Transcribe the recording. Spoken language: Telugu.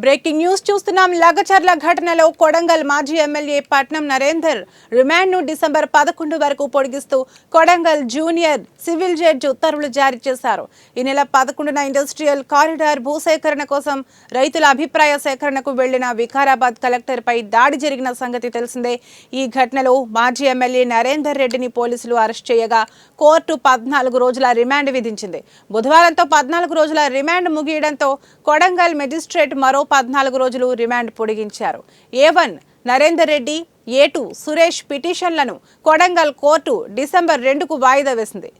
బ్రేకింగ్ న్యూస్ చూస్తున్నాం. లగచర్ల ఘటనలో కొడంగల్ మాజీ ఎమ్మెల్యే పట్నం నరేందర్ రిమాండ్ను డిసెంబర్ 11 వరకు పొడిగిస్తూ కొడంగల్ జూనియర్ సివిల్ జడ్జి ఉత్తర్వులు జారీ చేశారు. ఈ నెల 11న ఇండస్ట్రియల్ కారిడార్ భూసేకరణ కోసం రైతుల అభిప్రాయ సేకరణకు వెళ్లిన వికారాబాద్ కలెక్టర్పై దాడి జరిగిన సంగతి తెలిసిందే. ఈ ఘటనలో మాజీ ఎమ్మెల్యే నరేందర్ రెడ్డిని పోలీసులు అరెస్ట్ చేయగా కోర్టు 14 రోజుల రిమాండ్ విధించింది. బుధవారంతో 14 రోజుల రిమాండ్ ముగియడంతో కొడంగల్ మెజిస్ట్రేట్ మరో 14 రోజులు రిమాండ్ పొడిగించారు. A1 నరేందర్ రెడ్డి, A2 సురేష్ పిటిషన్లను కొడంగల్ కోర్టు డిసెంబర్ 2కు వాయిదా వేసింది.